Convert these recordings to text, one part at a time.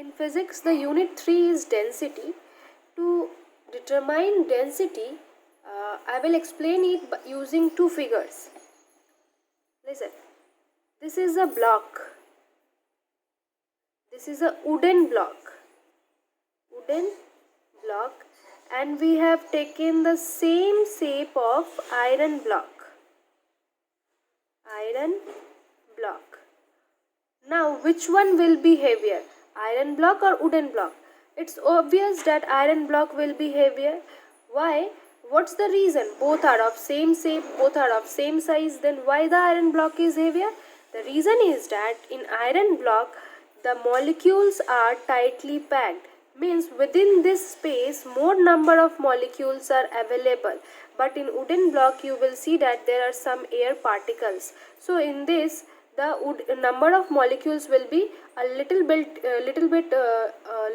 In physics, the unit 3 is density. To determine density, I will explain it by using two figures. Listen, this is a block. This is a wooden block. And we have taken the same shape of iron block. Now, which one will be heavier, iron block or wooden block? It's obvious that iron block will be heavier. Why? What's the reason? Both are of same shape, both are of same size. Then why the iron block is heavier? The reason is that in iron block, the molecules are tightly packed. Means within this space, more number of molecules are available. But in wooden block, you will see that there are some air particles. So in this, the number of molecules will be a little bit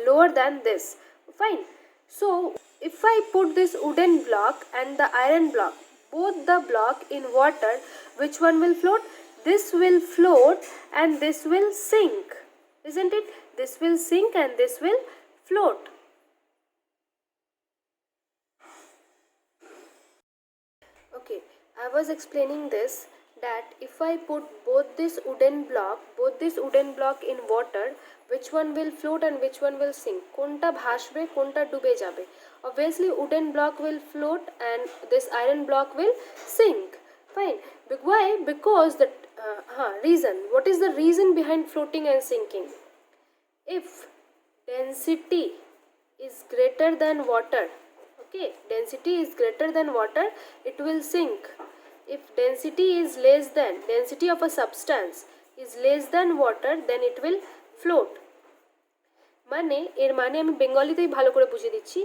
lower than this. Fine. So if I put this wooden block and the iron block, both the block in water, which one will float? This will float and this will sink, isn't it? This will sink and this will float. Okay, I was explaining this, that if I put both this wooden block in water, which one will float and which one will sink? Konta bhashbe, konta dube jabe? Obviously wooden block will float and this iron block will sink. Fine. Why? Because the reason. What is the reason behind floating and sinking? If density is greater than water, okay, density is greater than water, it will sink. If density of a substance is less than water, then it will float. মানে এর মানে আমি বেঙ্গলিতেই ভালো করে বুঝিয়ে দিচ্ছি,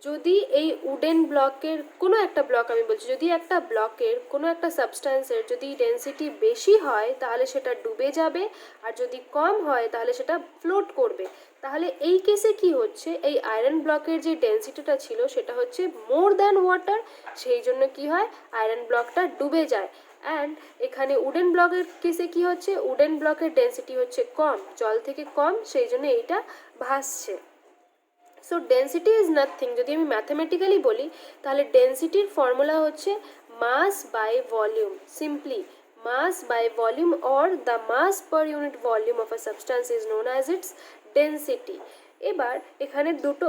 যদি এই উডেন ব্লকের কোনো একটা ব্লক, আমি বলছি যদি একটা ব্লকের কোনো একটা সাবস্ট্যান্সের যদি ডেনসিটি বেশি হয় তাহলে সেটা ডুবে যাবে, আর যদি কম হয় তাহলে সেটা ফ্লোট করবে। তাহলে এই কেসে কি হচ্ছে, এই আয়রন ব্লকের যে ডেনসিটিটা ছিল সেটা হচ্ছে মোর দ্যান ওয়াটার, সেই জন্য কি হয়, আয়রন ব্লকটা ডুবে যায়। অ্যান্ড এখানে উডেন ব্লকের কেসে কি হচ্ছে, উডেন ব্লকের ডেনসিটি হচ্ছে কম, জল থেকে কম, সেই জন্য এইটা ভাসছে। সো ডেন্সিটি ইজ নাথিং, যদি আমি ম্যাথামেটিক্যালি বলি তাহলে ডেন্সিটির ফর্মুলা হচ্ছে mass by volume, simply mass by volume, or the mass per unit volume of a substance is known as its density. এবার এখানে দুটো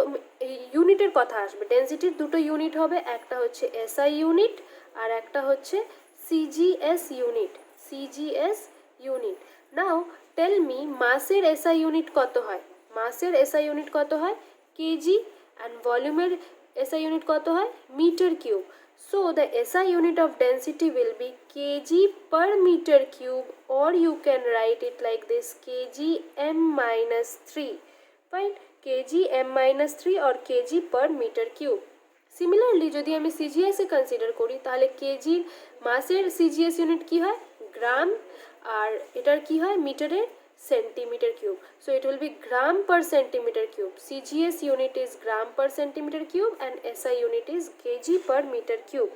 ইউনিটের কথা আসবে, ডেন্সিটির দুটো ইউনিট হবে, একটা হচ্ছে এসআই ইউনিট আর একটা হচ্ছে CGS unit. Now tell me, মাসের এসআই ইউনিট কত হয়? মাসের এসআই ইউনিট কত হয়? কেজি। অ্যান্ড ভলিউমের এসআই ইউনিট কত হয়? Metre cube. So the SI unit of density will be kg per meter cube, or you can write it like this, kg m minus 3. Fine, kg m minus 3 or kg per meter cube. Similarly যদি আমি CGS এ consider করি তাহলে কেজির মাসের CGS unit কি হয়? গ্রাম, আর এটার কি হয়? মিটারের centimeter cube. So it will be gram per centimeter cube. CGS unit is gram per centimeter cube and SI unit is kg per meter cube.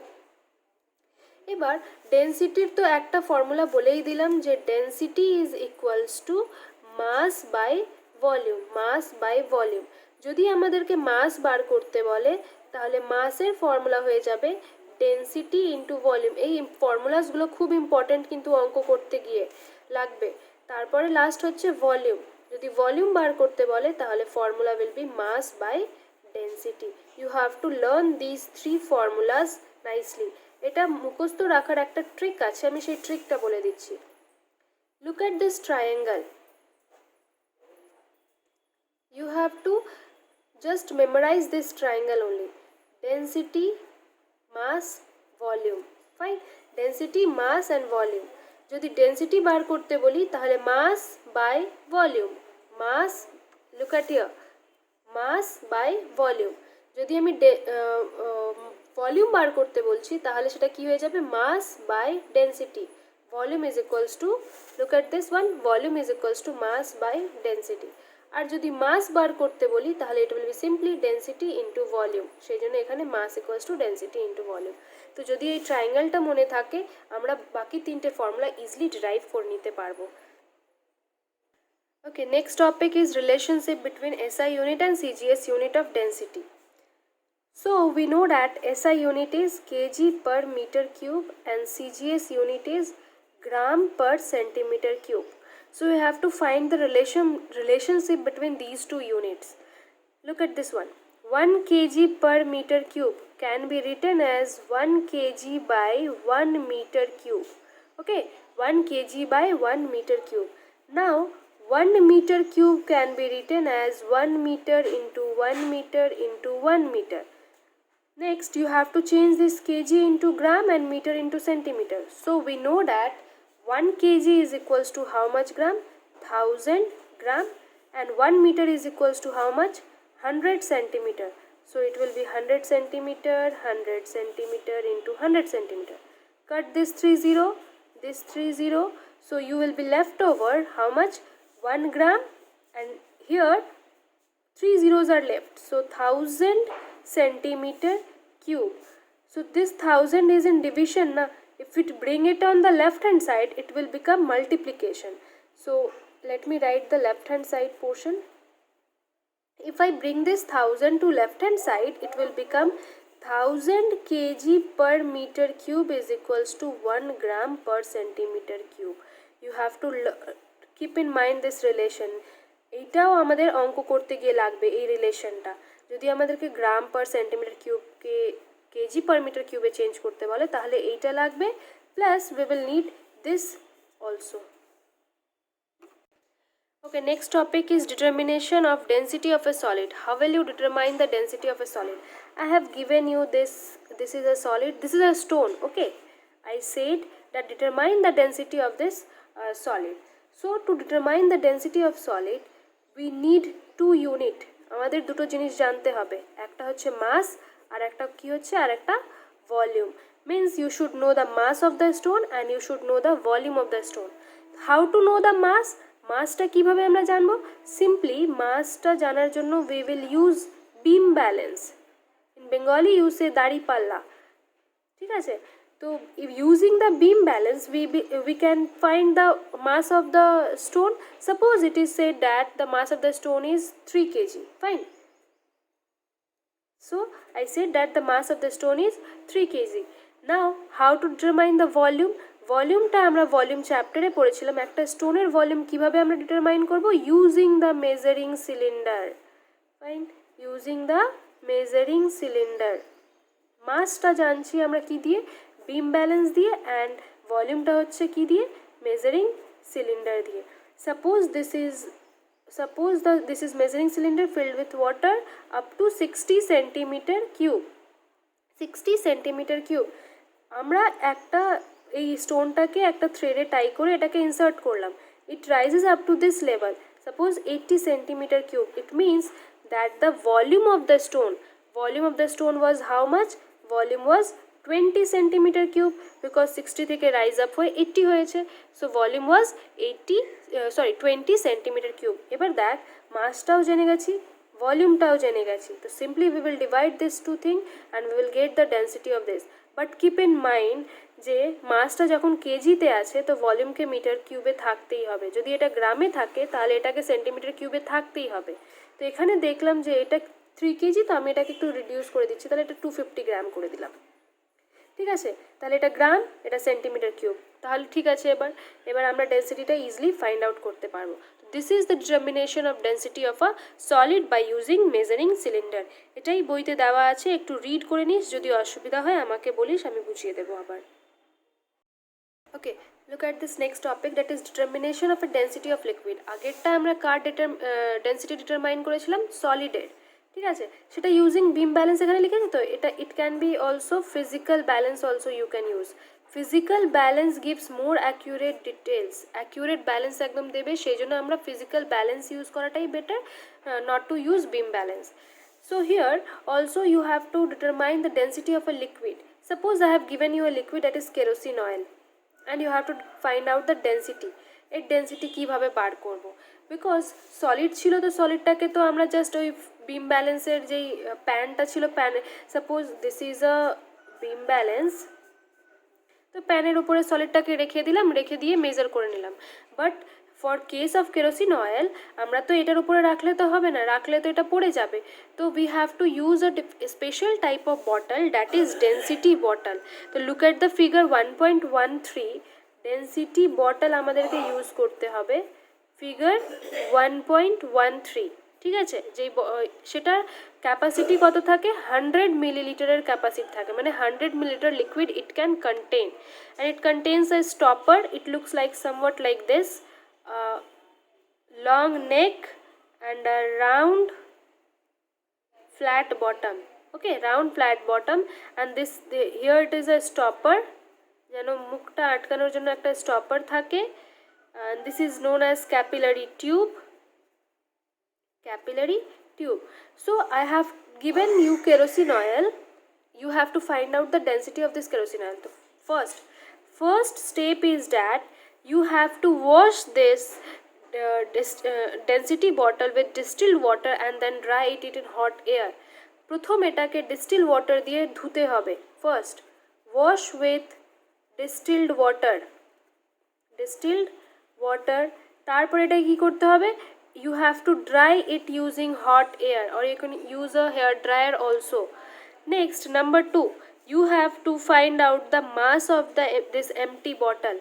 এবার ডেন্সিটির তো একটা ফর্মুলা বলেই দিলাম যে density is equals to mass by volume. যদি আমাদেরকে মাস বার করতে বলে তাহলে মাসের ফর্মুলা হয়ে যাবে ডেন্সিটি ইন্টু ভলিউম। এই ফর্মুলাসগুলো খুব ইম্পর্টেন্ট কিন্তু অঙ্ক করতে গিয়ে লাগবে। তারপরে লাস্ট হচ্ছে ভলিউম, যদি ভলিউম বার করতে বলে তাহলে formula will be mass by density. You have to learn this three formulas nicely. এটা মুখস্থ রাখার একটা ট্রিক আছে, আমি সেই ট্রিকটা বলে দিচ্ছি। Look at this triangle, you have to just memorize this triangle only, density, mass, volume. Fine, density, mass and volume. যদি ডেন্সিটি বার করতে বলি তাহলে mass by volume, mass, look at here, mass by volume. যদি আমি volume বার করতে বলছি তাহলে সেটা কি হয়ে যাবে? Mass by density. Volume is equals to, look at this one, volume is equals to mass by density. আর যদি মাস বার করতে বলি তাহলে এটা will be simply density into volume, সেই জন্য এখানে mass equals to density into volume. তো যদি এই ট্রায়াঙ্গেলটা মনে থাকে আমরা বাকি তিনটে ফর্মুলা ইজিলি ডিরাইভ করে নিতে পারবো। Okay, next topic is relationship between SI unit and CGS unit of density. So we know that SI unit is kg per meter cube and CGS unit is gram per centimeter cube. So we have to find the relationship between these two units. Look at this one. 1 kg per meter cube can be written as 1 kg by 1 meter cube. Okay, 1 kg by 1 meter cube. Now 1 meter cube can be written as 1 meter into 1 meter into 1 meter. Next, you have to change this kg into gram and meter into centimeter. So we know that 1 kg is equals to how much gram? 1000 gram, and 1 meter is equals to how much? 100 centimeter. So it will be 100 centimeter into 100 centimeter. Cut this 30, this 30. So you will be left over how much? 1 gram, and here 3 zeros are left. So 1000 centimeter cube. So this 1000 is in division. Now if we bring it on the left hand side, it will become multiplication. So let me write the left hand side portion. If I bring this 1000 to left hand side, it will become 1000 kg per meter cube is equals to 1 gram per centimeter cube. You have to keep in mind this relation. এইটাও আমাদের অঙ্ক করতে গিয়ে লাগবে এই রিলেশনটা। যদি আমাদেরকে গ্রাম পার সেন্টিমিটার কিউবকে কেজি পার মিটার কিউবে চেঞ্জ করতে বলে তাহলে এইটা লাগবে, plus we will need this also. Okay, next topic is determination of density of a solid. How will you determine the density of a solid? I have given you this is a solid, this is a stone. Okay, I said that determine the density of this solid. So to determine the density of solid we need two unit. আমাদের দুটো জিনিস জানতে হবে, একটা হচ্ছে মাস আর একটা কি হচ্ছে আর একটা volume. means you should know the mass of the stone and you should know the volume of the stone. How to know the mass? মাসটা কিভাবে আমরা জানবো? সিম্পলি মাসটা জানার জন্য we will use beam balance. in Bengali you say দাড়ি পাল্লা, ঠিক আছে? So using the beam balance we can find the mass of the stone. Suppose it is said that the mass of the stone is 3 kg. Fine. So I said that the mass of the stone is 3 kg. Now how to determine the volume? ভলিউমটা আমরা volume চ্যাপ্টারে পড়েছিলাম। একটা স্টোনের volume কিভাবে আমরা determine করব? Using the measuring cylinder. Fine, using the measuring cylinder. মাসটা জানছি আমরা কি দিয়ে? বিম ব্যালেন্স দিয়ে, অ্যান্ড ভলিউমটা হচ্ছে কি দিয়ে? মেজারিং সিলিন্ডার দিয়ে। Suppose this is measuring cylinder filled with water up to 60 centimeter cube. 60 centimeter cube আমরা একটা এই স্টোনটাকে একটা থ্রেডে টাই করে এটাকে ইনসার্ট করলাম। It rises up to this level, suppose 80 centimetre cube. It means that the volume of the stone was how much? Volume was 20 centimetre cube, because 60 থেকে rise up হয়ে 80 হয়েছে। So volume was 20 centimetre cube. এবার দেখ, মাসটাও জেনে গেছি, ভলিউমটাও জেনে গেছি, তো simply we will divide this two thing and we will get the density of this. But keep in mind যে মাসটা যখন কেজিতে আছে তো ভলিউমকে মিটার কিউবে থাকতেই হবে। যদি এটা গ্রামে থাকে তাহলে এটাকে সেন্টিমিটার কিউবে থাকতেই হবে। তো এখানে দেখলাম যে এটা 3 কেজি, তো আমি এটাকে একটু রিডিউস করে দিচ্ছি, তাহলে এটা 250 গ্রাম করে দিলাম। ঠিক আছে, তাহলে এটা গ্রাম, এটা সেন্টিমিটার কিউব। তাহলে ঠিক আছে, এবার আমরা ডেন্সিটিটা ইজিলি ফাইন্ড আউট করতে পারবো। This is the determination of density of a solid by using measuring cylinder. এটাই বইতে দেওয়া আছে, একটু রিড করে নিস, যদি অসুবিধা হয় আমাকে বলিস, আমি বুঝিয়ে দেবো আবার। ওকে, look at this next topic, that is determination of a density of liquid. আগেরটা আমরা কার ডেন্সিটি ডিটারমাইন করেছিলাম? সলিডের, ঠিক আছে? সেটা ইউজিং বিম ব্যালেন্স এখানে লিখেছি তো। এটা it can be also physical balance also you can use. Physical balance gives more accurate details. Accurate balance একদম দেবে, সেই জন্য আমরা ফিজিক্যাল ব্যালেন্স ইউজ করাটাই better, not to use beam balance. So here also you have to determine the density of a liquid. Suppose I have given you a liquid that is kerosene oil and you have to find out the density. এর density কীভাবে বার করব? Because solid ছিল, তো সলিডটাকে তো আমরা just ওই বিম ব্যালেন্সের যেই প্যানটা ছিল, প্যানে suppose this is a beam balance, তো প্যানের উপরে সলিডটাকে রেখে দিলাম, রেখে দিয়ে মেজার করে নিলাম। But for case of kerosene oil আমরা তো এটার উপরে রাখলে তো হবে না, রাখলে তো এটা পড়ে যাবে, তো we have to use a special type of bottle that is density bottle. তো look at the figure 1.13, density bottle আমাদেরকে ইউজ করতে হবে, ফিগার 1.13, ঠিক আছে, যেই সেটার ক্যাপাসিটি কত থাকে, 100 মিলিলিটারের ক্যাপাসিটি থাকে, মানে 100 millilitre liquid it can contain, and it contains a stopper, it looks like somewhat like this, long neck and a round flat bottom, okay, round flat bottom, and here it is a stopper, যেন মুখটা আটকানোর জন্য একটা stopper থাকে, and this is known as capillary tube. So I have given you kerosene oil, you have to find out the density of this kerosene oil. The first step is that you have to wash this density bottle with distilled water and then dry it in hot air. প্রথম এটাকে distilled water দিয়ে ধুতে হবে, first wash with distilled water, তারপর এটা কি করতে হবে, you have to dry it using hot air, or you can use a hair dryer also. Next, number 2, you have to find out the mass of this empty bottle,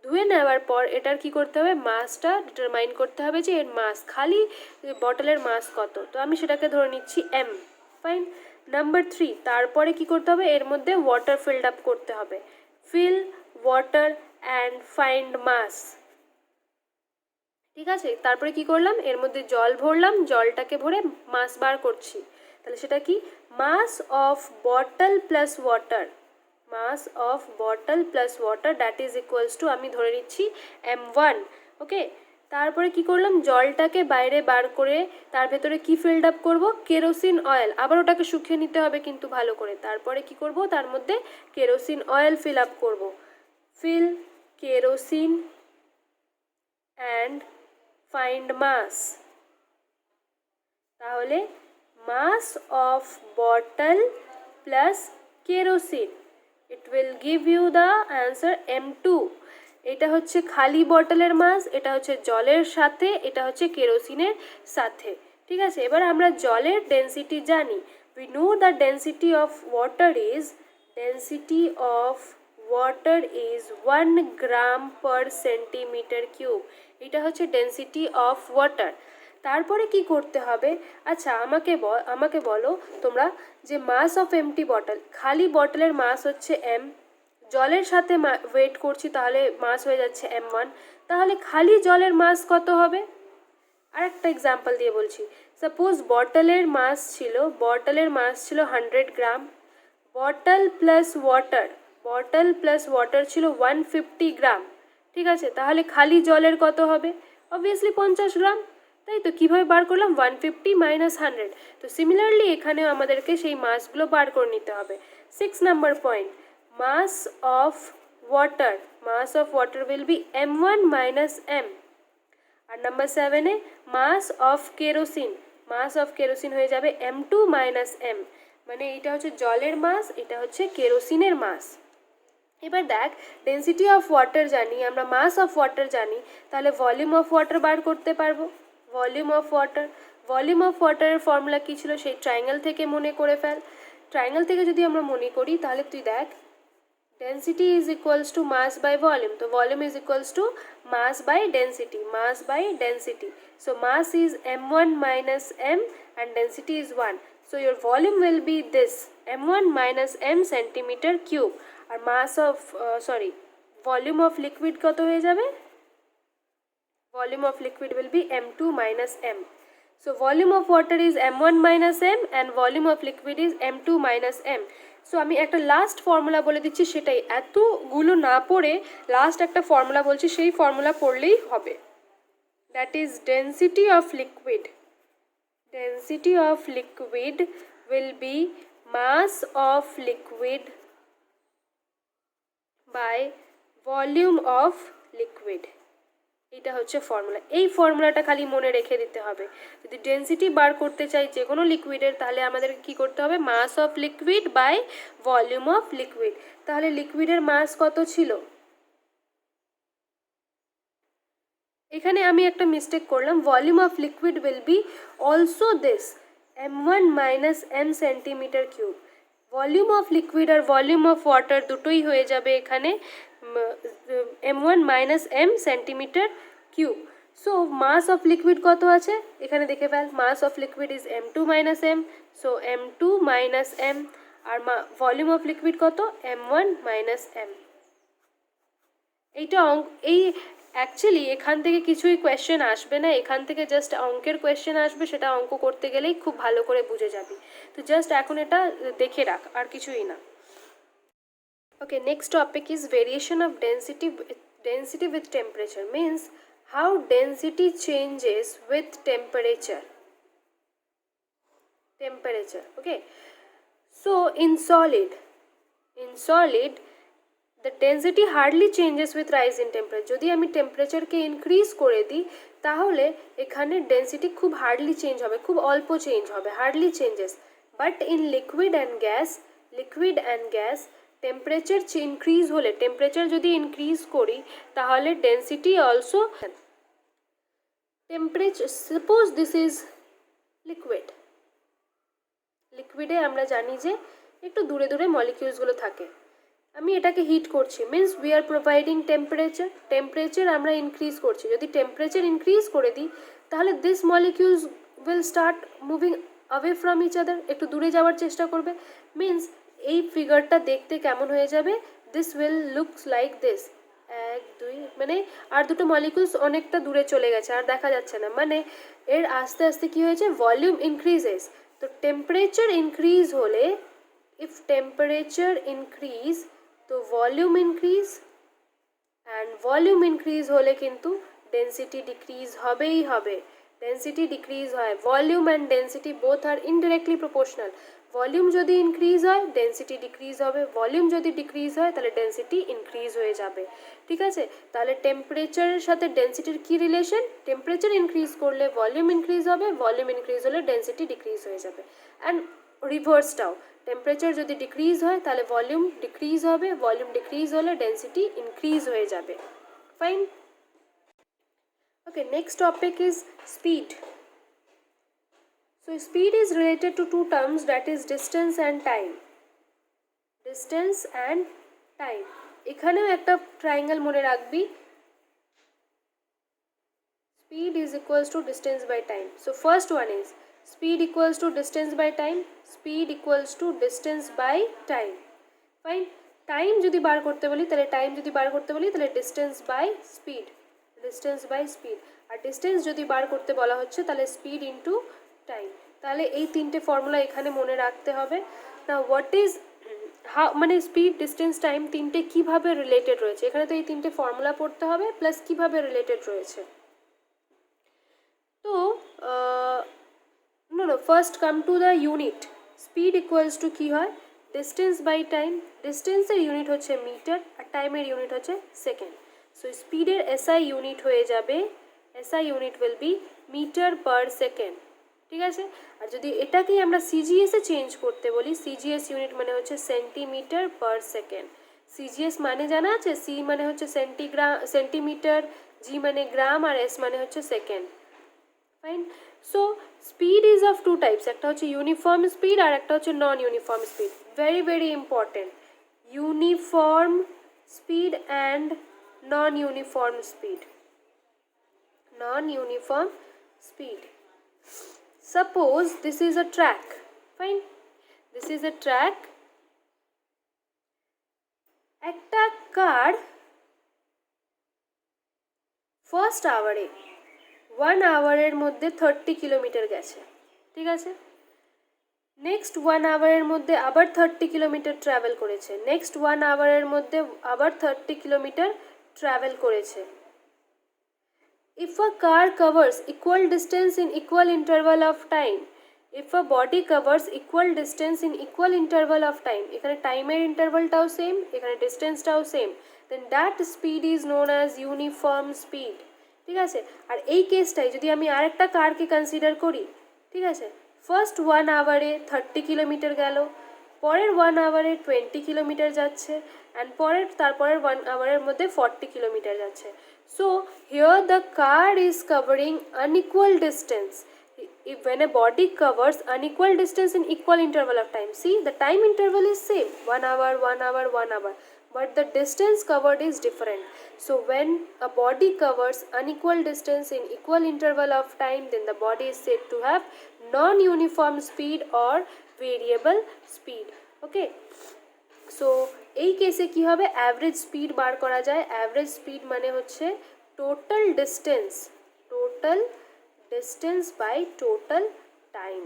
ধুয়ে নেওয়ার পর এটার কি করতে হবে, মাসটা ডিটারমাইন করতে হবে, যে এর মাস, খালি বটলের মাস কত, তো আমি সেটাকে ধরে নিচ্ছি m, ফাইন। নাম্বার 3, তারপরে কি করতে হবে, এর মধ্যে ওয়াটার ফিল্ড আপ করতে হবে, ফিল ওয়াটার অ্যান্ড ফাইন্ড মাস, ঠিক আছে, তারপরে কি করলাম, এর মধ্যে জল ভরলাম, জলটাকে ভরে মাস বার করছি, তাহলে সেটা কি, mass of bottle plus water, that is equals to, আমি ধরে নিচ্ছি m1, ওকে। তারপরে কি করলাম, জলটাকে বাইরে বার করে তার ভেতরে কি ফিল্ড আপ করবো, কেরোসিন অয়েল, আবার ওটাকে শুকিয়ে নিতে হবে কিন্তু ভালো করে, তারপরে কি করব, তার মধ্যে কেরোসিন অয়েল ফিল আপ করব, fill kerosene and find mass, তাহলে mass of bottle plus kerosene, it will give you the answer m2। এটা হচ্ছে খালি বটলের মাস, এটা হচ্ছে জলের সাথে, এটা হচ্ছে কেরোসিনের সাথে, ঠিক আছে। এবার আমরা জলের ডেন্সিটি জানি, we know the density of water is 1 gram per centimetre cube, এটা হচ্ছে ডেন্সিটি অফ ওয়াটার। তারপরে কি করতে হবে, আচ্ছা আমাকে বলো তোমরা, যে মাস অফ এমটি বটল, খালি বটলের মাস হচ্ছে m, জলের সাথে ওয়েট করছি তাহলে মাস হয়ে যাচ্ছে m1, তাহলে খালি জলের মাস কত হবে, আরেকটা এক্সাম্পল দিয়ে বলছি, সাপোজ বটলের মাস ছিল 100 গ্রাম, বটল প্লাস ওয়াটার ছিল 150 গ্রাম, ঠিক আছে, তাহলে খালি জলের কত হবে, অবভিয়াসলি 50 গ্রাম, তাই তো। কীভাবে বার করলাম, 150 মাইনাস 100, তো সিমিলারলি এখানেও আমাদেরকে সেই মাসগুলো বার করে নিতে হবে। 6 number point, mass of water will be m1 minus m, আর নাম্বার 7-এ মাস অফ কেরোসিন হয়ে যাবে m2 মাইনাস m, মানে এটা হচ্ছে জলের মাস, এটা হচ্ছে কেরোসিনের মাস। এবার দেখ, ডেন্সিটি অফ ওয়াটার জানি আমরা, মাস অফ ওয়াটার জানি, তাহলে ভলিউম অফ ওয়াটার বার করতে পারবো। ভলিউম অফ ওয়াটারের ফর্মুলা কী ছিল, সেই ট্রায়াঙ্গেল থেকে মনে করে ফেল। ট্রায়াঙ্গেল থেকে যদি আমরা মনে করি তাহলে তুই দেখ, density is equals to mass by volume, তো volume is equals to mass by density, so mass is m1 minus m and density is 1, so your volume will be this m1 minus m centimeter cube, আর volume of liquid কত হয়ে যাবে, volume of liquid will be m2 minus m. So volume of water is m1 minus m and volume of liquid is m2 minus m. So আমি একটা last formula বলে দিচ্ছি, সেটাই, এতগুলো না পড়ে লাস্ট একটা ফর্মুলা বলছি, সেই ফর্মুলা পড়লেই হবে, that is density of liquid will be mass of liquid by volume of liquid. এটা হচ্ছে ফর্মুলা। এই ফর্মুলাটা খালি মনে রেখে দিতে হবে। যদি ডেন্সিটি বার করতে চাই যে কোনো লিকুইডের, তাহলে আমাদেরকে কী করতে হবে, mass of liquid by volume of liquid. তাহলে লিকুইডের মাস কত ছিল, এখানে আমি একটা মিস্টেক করলাম, volume of liquid will be also this m1 minus m centimetre cube. Volume of liquid আর ভলিউম অফ ওয়াটার দুটোই হয়ে যাবে এখানে m1 minus m centimetre cube. So mass of liquid কত আছে এখানে দেখে ফেল, mass of liquid is m2 minus m, so m2 minus m, আর ভলিউম অফ লিকুইড কত, m1 মাইনাস m। এইটা এই অ্যাকচুয়ালি এখান থেকে কিছুই কোয়েশ্চেন আসবে না, এখান থেকে জাস্ট অঙ্কের কোয়েশ্চেন আসবে, সেটা অঙ্ক করতে গেলেই খুব ভালো করে বুঝে যাবি। তো জাস্ট এখন এটা দেখে রাখ, আর কিছুই না। Okay, next topic is variation of density with temperature, means how density changes with temperature. Okay, so in solid the density hardly changes with rise in temperature. যদি আমি টেম্পারেচারকে ইনক্রিজ করে দিই তাহলে এখানে ডেন্সিটি খুব হার্ডলি চেঞ্জ হবে, খুব অল্প চেঞ্জ হবে, hardly changes. But in liquid and gas temperature increase হলে, টেম্পারেচার যদি ইনক্রিজ করি তাহলে density also temperature. Suppose this is লিকুইডে আমরা জানি যে একটু দূরে দূরে মলিকিউলসগুলো থাকে, আমি এটাকে হিট করছি, means we are providing temperature আমরা ইনক্রিজ করছি। যদি টেম্পারেচার ইনক্রিজ করে দিই তাহলে this molecules will start moving away from each other, একটু দূরে যাওয়ার চেষ্টা করবে। মিন্স এই ফিগারটা দেখতে কেমন হয়ে যাবে, this will looks like this, 1 2, মানে আর দুটো মলিকিউলস অনেকটা দূরে চলে গেছে, আর দেখা যাচ্ছে না, মানে এর আস্তে আস্তে কি হয়েছে, ভলিউম ইনক্রিজেস। তো টেম্পারেচার ইনক্রিজ হলে, ইফ টেম্পারেচার ইনক্রিজ তো volume increase, and volume increase হলে কিন্তু ডেন্সিটি ডিক্রিজ হবেই হবে। ডেন্সিটি ডিক্রিজ হয়, volume and density both are indirectly proportional. Volume যদি ইনক্রিজ হয় ডেন্সিটি ডিক্রিজ হবে, ভলিউম যদি ডিক্রিজ হয় তাহলে ডেন্সিটি ইনক্রিজ হয়ে যাবে। ঠিক আছে, তাহলে টেম্পারেচারের সাথে ডেন্সিটির কী রিলেশন, টেম্পারেচার ইনক্রিজ করলে ভলিউম ইনক্রিজ হবে, ভলিউম ইনক্রিজ হলে ডেন্সিটি ডিক্রিজ হয়ে যাবে। অ্যান্ড রিভার্সটাও, টেম্পারেচার যদি ডিক্রিজ হয় তাহলে ভলিউম ডিক্রিজ হবে, ভলিউম ডিক্রিজ হলে ডেন্সিটি ইনক্রিজ হয়ে যাবে। Fine. Okay, next topic is speed. So speed is related to two terms, that is distance and time. Distance and time. এখানেও একটা ট্রায়াঙ্গেল মনে রাখবি, speed is equals to distance by time. So first one is speed equals to distance by time, speed equals to distance by time. Fine. Time যদি বার করতে বলি তাহলে distance by speed, R distance যদি বার করতে বলা হচ্ছে তাহলে speed into টাইম। তাহলে এই তিনটে ফর্মুলা এখানে মনে রাখতে হবে। না হোয়াট ইজ মানে স্পিড, ডিস্টেন্স, টাইম তিনটে কীভাবে রিলেটেড রয়েছে, এখানে তো এই তিনটে ফর্মুলা পড়তে হবে, প্লাস কীভাবে রিলেটেড রয়েছে। তো first come to the unit. Speed equals to কী হয়, ডিস্টেন্স বাই টাইম। ডিস্টেন্সের ইউনিট হচ্ছে মিটার আর টাইমের ইউনিট হচ্ছে সেকেন্ড। সো স্পিডের এসআই ইউনিট হয়ে যাবে, SI unit will be metre per second. ঠিক আছে, আর যদি এটাকেই আমরা সিজিএসে চেঞ্জ করতে বলি, সিজিএস ইউনিট মানে হচ্ছে সেন্টিমিটার পার সেকেন্ড। সিজিএস মানে জানা আছে, সি মানে হচ্ছে সেন্টিমিটার, জি মানে গ্রাম, আর এস মানে হচ্ছে second. Fine. So speed is of two types, একটা হচ্ছে ইউনিফর্ম স্পিড আর একটা হচ্ছে non uniform speed. Very very important, uniform speed and non uniform speed. Suppose this is a track. Fine. This is a track. একটা কার first আওয়ারে 1 আওয়ারের মধ্যে 30 kilometre গেছে। ঠিক আছে, নেক্সট 1 আওয়ারের মধ্যে আবার 30 কিলোমিটার ট্রাভেল করেছে, নেক্সট 1 আওয়ারের মধ্যে আবার 30 কিলোমিটার ট্রাভেল করেছে। If a car covers equal distance in equal interval of time, if a body covers equal distance in equal interval of time, এখানে টাইমের ইন্টারভালটাও সেম, এখানে ডিস্টেন্সটাও same, then that speed is known as uniform speed. ঠিক আছে। আর এই কেসটাই যদি আমি আরেকটা কারকে consider করি, ঠিক আছে, ফার্স্ট 1 আওয়ারে 30 কিলোমিটার গেল, পরের 1 আওয়ারে 20 কিলোমিটার যাচ্ছে, অ্যান্ড তারপরের 1 আওয়ারের মধ্যে 40 কিলোমিটার যাচ্ছে। So here the car is covering unequal distance. If when a body covers unequal distance in equal interval of time, see the time interval is same, 1 hour, 1 hour, 1 hour, but the distance covered is different. So when a body covers unequal distance in equal interval of time, then the body is said to have non-uniform speed or variable speed. Okay, so এই কেসে কি হবে, average speed বার করা যায়। Average speed মানে হচ্ছে total distance by total time.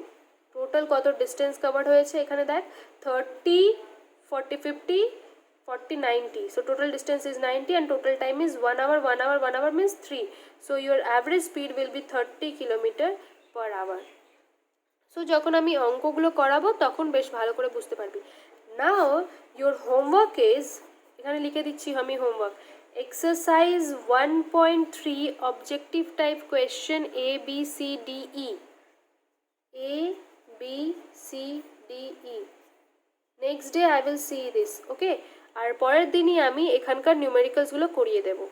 Total কত distance covered হয়েছে এখানে দেখ, 30, 40, 50, 40, 90. So total distance is 90 and total time is 1 hour, 1 hour, 1 hour means 3. So your average speed will be 30 kilometer per hour. So যখন আমি অঙ্কগুলো করাবো তখন বেশ ভালো করে বুঝতে পারবি। নাও ইয়োর হোমওয়ার্ক ইজ, এখানে লিখে দিচ্ছি আমি homework, exercise 1.3 objective type question A B C D E, A B C D E. Next day I will see this, okay. আর পরের দিনই আমি এখানকার নিউমেরিক্যালসগুলো করিয়ে দেবো।